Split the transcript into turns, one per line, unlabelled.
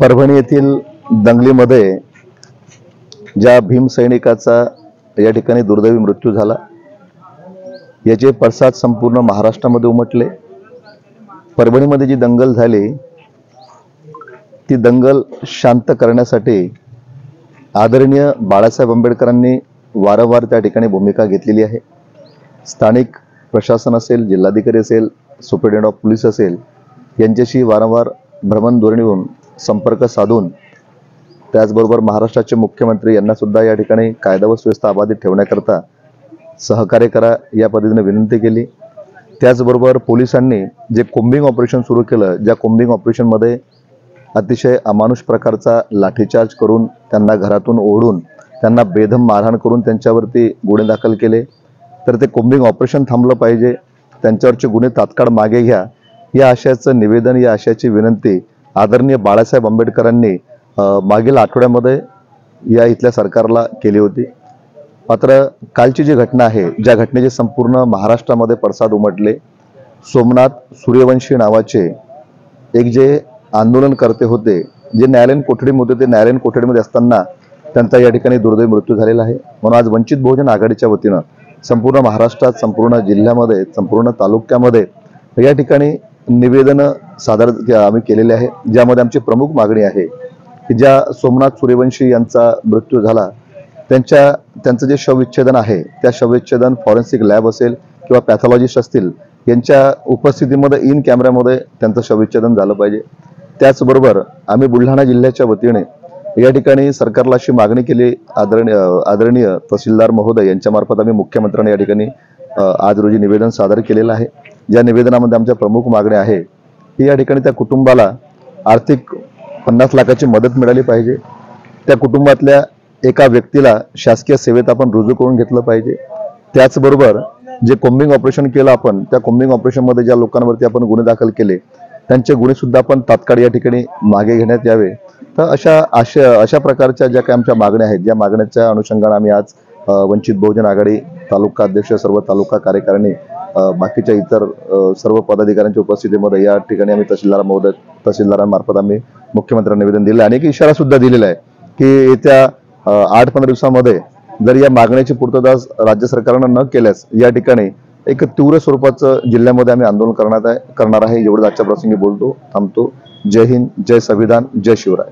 परभणी येथील दंगलीमध्ये ज्या भीम सैनिकाचा या ठिकाणी दुर्दैवी मृत्यू झाला, याचे पडसाद संपूर्ण महाराष्ट्रामध्ये उमटले। परभणीमध्ये जी दंगल झाली ती दंगल शांत करण्यासाठी आदरणीय बाळासाहेब आंबेडकरांनी वारंवार त्या ठिकाणी भूमिका घेतलेली आहे। स्थानिक प्रशासन असेल, जिल्हाधिकारी असेल, सुप्रिटेंडेंट ऑफ पोलीस असेल, यांच्याशी वारंवार भ्रमणध्वनीवरून संपर्क साधून त्याचबरोबर महाराष्ट्राचे मुख्यमंत्री यांना सुद्धा या ठिकाणी कायदा व सुव्यवस्था अबाधित ठेवण्याकरता सहकार्य करा या पद्धतीने विनंती केली। त्याचबरोबर पोलिसांनी जे कोम्बिंग ऑपरेशन सुरू केलं, ज्या कोम्बिंग ऑपरेशनमध्ये अतिशय अमानुष प्रकारचा लाठीचार्ज करून त्यांना घरातून ओढून त्यांना बेदम मारहाण करून त्यांच्यावरती गुन्हे दाखल केले, तर ते कोम्बिंग ऑपरेशन थांबलं पाहिजे, त्यांच्यावरचे गुन्हे तात्काळ मागे घ्या या आशयाचं निवेदन, या आशयाची विनंती आदरणीय बाळासाहेब आंबेडकरांनी मागील आठवड्यामध्ये या इथल्या सरकारला केली होती। मात्र कालची जी घटना आहे, ज्या घटनेचे संपूर्ण महाराष्ट्रामध्ये पडसाद उमटले, सोमनाथ सूर्यवंशी नावाचे एक जे आंदोलनकर्ते होते, जे न्यायालयीन कोठडीमध्ये होते, न्यायालयीन कोठडीमध्ये असताना त्यांचा या ठिकाणी दुर्दैवी मृत्यू झालेला आहे। म्हणून आज वंचित बहुजन आघाडीच्या वतीनं संपूर्ण महाराष्ट्रात, संपूर्ण जिल्ह्यामध्ये, संपूर्ण तालुक्यामध्ये या ठिकाणी निवेदन सादर आम्ही केलेले आहे, ज्यामध्ये आमची प्रमुख मागणी आहे की ज्या सोमनाथ सूर्यवंशी यांचा मृत्यू झाला त्यांचं जे शवविच्छेदन आहे, त्या शवविच्छेदन फॉरेन्सिक लॅब असेल किंवा पॅथॉलॉजिस्ट असतील यांच्या उपस्थितीमध्ये इन कॅमेऱ्यामध्ये त्यांचं शवविच्छेदन झालं पाहिजे। त्याचबरोबर आम्ही बुलढाणा जिल्ह्याच्या वतीने या ठिकाणी सरकारला अशी मागणी केली, आदरणीय तहसीलदार महोदय यांच्यामार्फत आम्ही मुख्यमंत्र्यांना या ठिकाणी आज रोजी निवेदन सादर केलेलं आहे। ज्या निवेदनामध्ये आमच्या प्रमुख मागण्या आहे की या ठिकाणी त्या कुटुंबाला आर्थिक 50 लाखाची मदत मिळाली पाहिजे, त्या कुटुंबातल्या एका व्यक्तीला शासकीय सेवेत आपण रुजू करून घेतलं पाहिजे। त्याचबरोबर जे कोम्बिंग ऑपरेशन केलं आपण, त्या कोम्बिंग ऑपरेशनमध्ये ज्या लोकांवरती आपण गुन्हे दाखल केले त्यांचे गुन्हे सुद्धा आपण तात्काळ या ठिकाणी मागे घेण्यात यावे। तर अशा प्रकारच्या ज्या काही आमच्या मागण्या आहेत, ज्या मागण्याच्या अनुषंगाने आम्ही आज वंचित बहुजन आघाडी तालुका अध्यक्ष, सर्व तालुका कार्यकारिणी, बाकीच्या इतर सर्व पदाधिकाऱ्यांच्या उपस्थितीमध्ये या ठिकाणी आम्ही तहसीलदारांमार्फत आम्ही मुख्यमंत्र्यांना निवेदन दिले आणि एक इशारा सुद्धा दिलेला आहे की येत्या 8-15 दिवसामध्ये जर या मागण्याची पूर्तता राज्य सरकारनं न केल्यास या ठिकाणी एक तीव्र स्वरूपाचं जिल्ह्यामध्ये आम्ही आंदोलन करणार आहे। एवढं आजच्या प्रसंगी बोलतो, थांबतो। जय हिंद, जय संविधान, जय शिवराय।